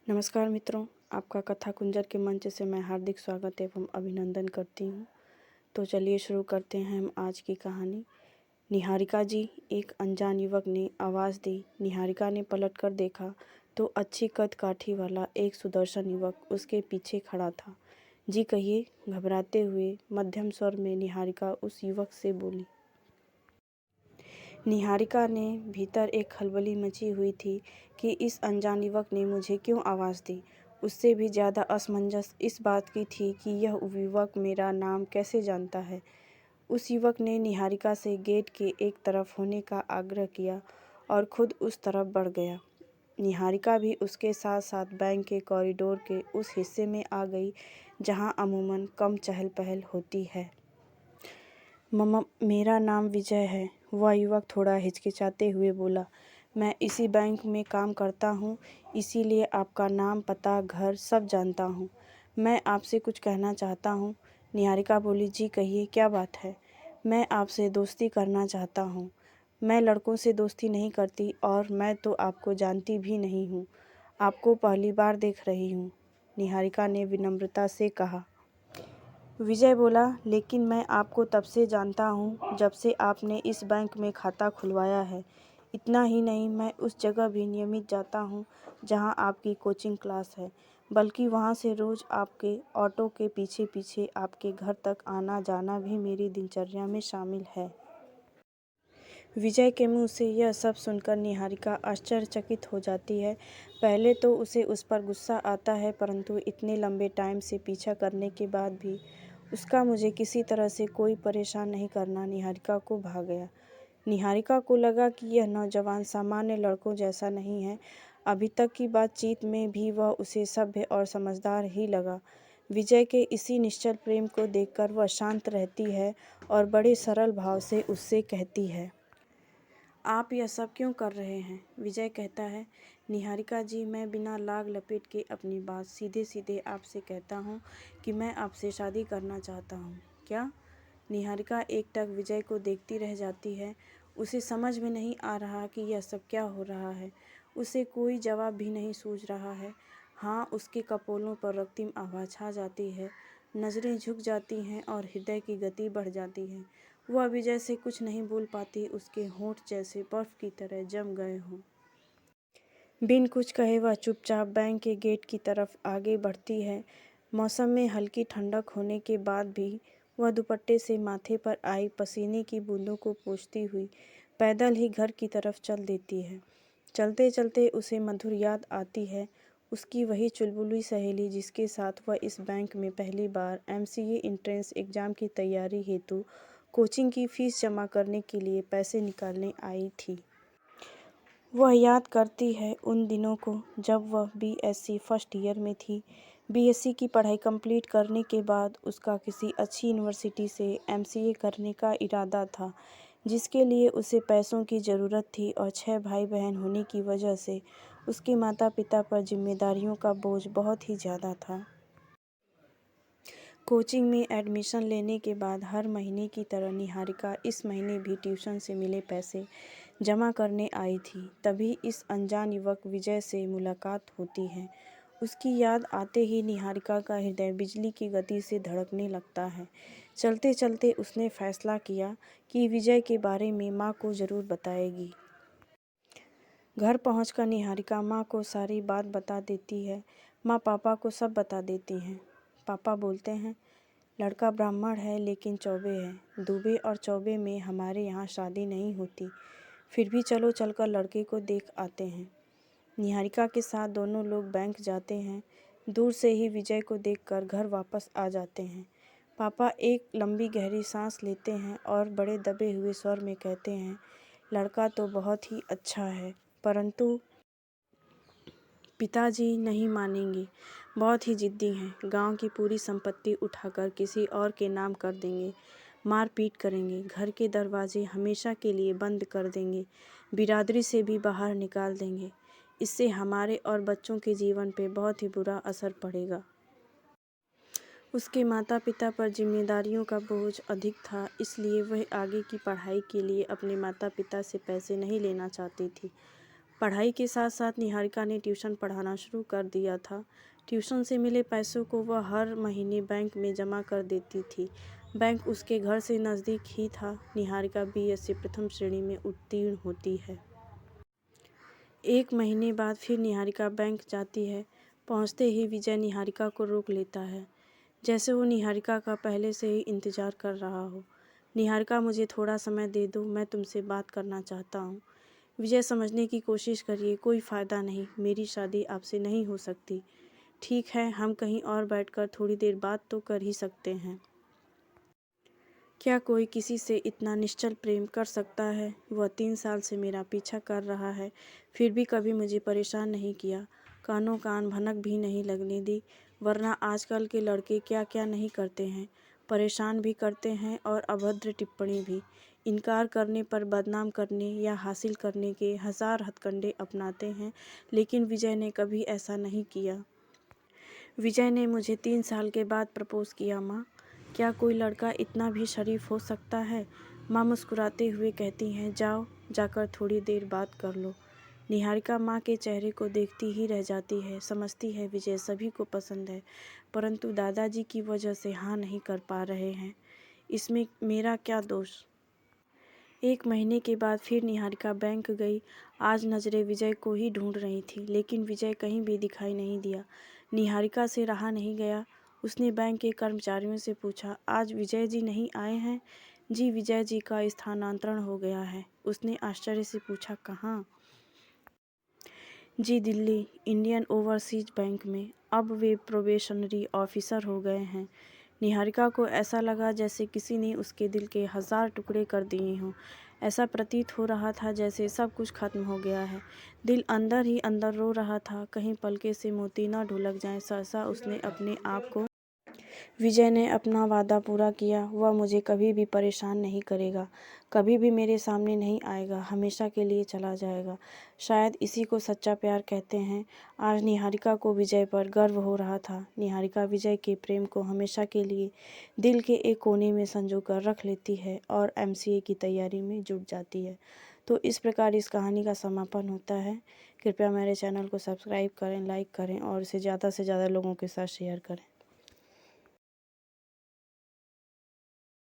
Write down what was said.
नमस्कार मित्रों, आपका कथा कुंजर के मंच से मैं हार्दिक स्वागत एवं अभिनंदन करती हूँ। तो चलिए शुरू करते हैं हम आज की कहानी। निहारिका जी, एक अनजान युवक ने आवाज़ दी। निहारिका ने पलटकर देखा तो अच्छी कद काठी वाला एक सुदर्शन युवक उसके पीछे खड़ा था। जी कहिए, घबराते हुए मध्यम स्वर में निहारिका उस युवक से बोली। निहारिका ने भीतर एक खलबली मची हुई थी कि इस अनजान युवक ने मुझे क्यों आवाज़ दी। उससे भी ज़्यादा असमंजस इस बात की थी कि यह युवक मेरा नाम कैसे जानता है। उस युवक ने निहारिका से गेट के एक तरफ होने का आग्रह किया और खुद उस तरफ बढ़ गया। निहारिका भी उसके साथ साथ बैंक के कॉरिडोर के उस हिस्से में आ गई जहां अमूमन कम चहल पहल होती है। मेरा नाम विजय है, वह युवक थोड़ा हिचकिचाते हुए बोला। मैं इसी बैंक में काम करता हूँ, इसीलिए आपका नाम, पता, घर सब जानता हूँ। मैं आपसे कुछ कहना चाहता हूँ। निहारिका बोली। जी कहिए, क्या बात है? मैं आपसे दोस्ती करना चाहता हूँ। मैं लड़कों से दोस्ती नहीं करती और मैं तो आपको जानती भी नहीं हूँ। आपको पहली बार देख रही हूँ, निहारिका ने विनम्रता से कहा। विजय बोला, लेकिन मैं आपको तब से जानता हूँ जब से आपने इस बैंक में खाता खुलवाया है। इतना ही नहीं, मैं उस जगह भी नियमित जाता हूँ जहाँ आपकी कोचिंग क्लास है, बल्कि वहाँ से रोज़ आपके ऑटो के पीछे पीछे आपके घर तक आना जाना भी मेरी दिनचर्या में शामिल है। विजय के मुंह से यह सब सुनकर निहारिका आश्चर्यचकित हो जाती है। पहले तो उसे उस पर गुस्सा आता है, परंतु इतने लंबे टाइम से पीछा करने के बाद भी उसका मुझे किसी तरह से कोई परेशान नहीं करना निहारिका को भा गया। निहारिका को लगा कि यह नौजवान सामान्य लड़कों जैसा नहीं है। अभी तक की बातचीत में भी वह उसे सभ्य और समझदार ही लगा। विजय के इसी निश्चल प्रेम को देखकर वह शांत रहती है और बड़े सरल भाव से उससे कहती है। आप यह सब क्यों कर रहे हैं? विजय कहता है। निहारिका जी, मैं बिना लाग लपेट के अपनी बात सीधे सीधे आपसे कहता हूँ कि मैं आपसे शादी करना चाहता हूँ। क्या? निहारिका एकटक विजय को देखती रह जाती है। उसे समझ में नहीं आ रहा कि यह सब क्या हो रहा है। उसे कोई जवाब भी नहीं सूझ रहा है। हाँ, उसके कपोलों पर रक्तिम आभा छा जाती है, नज़रें झुक जाती हैं और हृदय की गति बढ़ जाती है। वह विजय से कुछ नहीं बोल पाती, उसके होंठ जैसे बर्फ की तरह जम गए हों। बिन कुछ कहे वह चुपचाप बैंक के गेट की तरफ आगे बढ़ती है। मौसम में हल्की ठंडक होने के बाद भी वह दुपट्टे से माथे पर आई पसीने की बूंदों को पोंछती हुई पैदल ही घर की तरफ चल देती है। चलते चलते उसे मधुर याद आती है, उसकी वही चुलबुली सहेली जिसके साथ वह इस बैंक में पहली बार एमसीए एंट्रेंस एग्ज़ाम की तैयारी हेतु कोचिंग की फीस जमा करने के लिए पैसे निकालने आई थी। वह याद करती है उन दिनों को जब वह बीएससी फर्स्ट ईयर में थी। बीएससी की पढ़ाई कंप्लीट करने के बाद उसका किसी अच्छी यूनिवर्सिटी से एमसीए करने का इरादा था, जिसके लिए उसे पैसों की ज़रूरत थी और 6 भाई बहन होने की वजह से उसके माता पिता पर जिम्मेदारियों का बोझ बहुत ही ज़्यादा था। कोचिंग में एडमिशन लेने के बाद हर महीने की तरह निहारिका इस महीने भी ट्यूशन से मिले पैसे जमा करने आई थी। तभी इस अनजान युवक विजय से मुलाकात होती है। उसकी याद आते ही निहारिका का हृदय बिजली की गति से धड़कने लगता है। चलते चलते उसने फैसला किया कि विजय के बारे में माँ को ज़रूर बताएगी। घर पहुंचकर निहारिका माँ को सारी बात बता देती है। माँ पापा को सब बता देती हैं। पापा बोलते हैं, लड़का ब्राह्मण है लेकिन चौबे है। दूबे और चौबे में हमारे यहाँ शादी नहीं होती, फिर भी चलो चलकर लड़के को देख आते हैं। निहारिका के साथ दोनों लोग बैंक जाते हैं। दूर से ही विजय को देखकर घर वापस आ जाते हैं। पापा एक लंबी गहरी सांस लेते हैं और बड़े दबे हुए स्वर में कहते हैं, लड़का तो बहुत ही अच्छा है, परंतु पिताजी नहीं मानेंगे, बहुत ही जिद्दी हैं। गांव की पूरी संपत्ति उठाकर किसी और के नाम कर देंगे, मारपीट करेंगे, घर के दरवाजे हमेशा के लिए बंद कर देंगे, बिरादरी से भी बाहर निकाल देंगे। इससे हमारे और बच्चों के जीवन पे बहुत ही बुरा असर पड़ेगा। उसके माता पिता पर जिम्मेदारियों का बोझ अधिक था, इसलिए वह आगे की पढ़ाई के लिए अपने माता पिता से पैसे नहीं लेना चाहती थी। पढ़ाई के साथ साथ निहारिका ने ट्यूशन पढ़ाना शुरू कर दिया था। ट्यूशन से मिले पैसों को वह हर महीने बैंक में जमा कर देती थी। बैंक उसके घर से नज़दीक ही था। निहारिका बीएससी प्रथम श्रेणी में उत्तीर्ण होती है। 1 महीने बाद फिर निहारिका बैंक जाती है। पहुंचते ही विजय निहारिका को रोक लेता है, जैसे वो निहारिका का पहले से ही इंतज़ार कर रहा हो। निहारिका, मुझे थोड़ा समय दे दो, मैं तुमसे बात करना चाहता हूँ। विजय, समझने की कोशिश करिए, कोई फ़ायदा नहीं, मेरी शादी आपसे नहीं हो सकती। ठीक है, हम कहीं और बैठकर थोड़ी देर बात तो कर ही सकते हैं। क्या कोई किसी से इतना निश्चल प्रेम कर सकता है? वह 3 साल से मेरा पीछा कर रहा है, फिर भी कभी मुझे परेशान नहीं किया, कानों कान भनक भी नहीं लगने दी। वरना आजकल के लड़के क्या क्या नहीं करते हैं, परेशान भी करते हैं और अभद्र टिप्पणी भी। इनकार करने पर बदनाम करने या हासिल करने के हज़ार हथकंडे अपनाते हैं, लेकिन विजय ने कभी ऐसा नहीं किया। विजय ने मुझे 3 साल के बाद प्रपोज़ किया। माँ, क्या कोई लड़का इतना भी शरीफ हो सकता है? माँ मुस्कुराते हुए कहती हैं, जाओ, जाकर थोड़ी देर बात कर लो। निहारिका माँ के चेहरे को देखती ही रह जाती है। समझती है विजय सभी को पसंद है, परंतु दादाजी की वजह से हाँ नहीं कर पा रहे हैं। इसमें मेरा क्या दोष? 1 महीने के बाद फिर निहारिका बैंक गई। आज नज़रें विजय को ही ढूंढ रही थी, लेकिन विजय कहीं भी दिखाई नहीं दिया। निहारिका से रहा नहीं गया। उसने बैंक के कर्मचारियों से पूछा, आज विजय जी नहीं आए हैं? जी, विजय जी का स्थानांतरण हो गया है। उसने आश्चर्य से पूछा, कहाँ? जी, दिल्ली, इंडियन ओवरसीज बैंक में। अब वे प्रोबेशनरी ऑफिसर हो गए हैं। निहारिका को ऐसा लगा जैसे किसी ने उसके दिल के 1000 टुकड़े कर दिए हों। ऐसा प्रतीत हो रहा था जैसे सब कुछ खत्म हो गया है। दिल अंदर ही अंदर रो रहा था, कहीं पलके से मोती न ढुलक जाएं। सहसा उसने अपने आप को विजय ने अपना वादा पूरा किया। वह मुझे कभी भी परेशान नहीं करेगा, कभी भी मेरे सामने नहीं आएगा, हमेशा के लिए चला जाएगा। शायद इसी को सच्चा प्यार कहते हैं। आज निहारिका को विजय पर गर्व हो रहा था। निहारिका विजय के प्रेम को हमेशा के लिए दिल के एक कोने में संजो कर रख लेती है और एमसीए की तैयारी में जुट जाती है। तो इस प्रकार इस कहानी का समापन होता है। कृपया मेरे चैनल को सब्सक्राइब करें, लाइक करें और इसे ज़्यादा से ज़्यादा लोगों के साथ शेयर करें।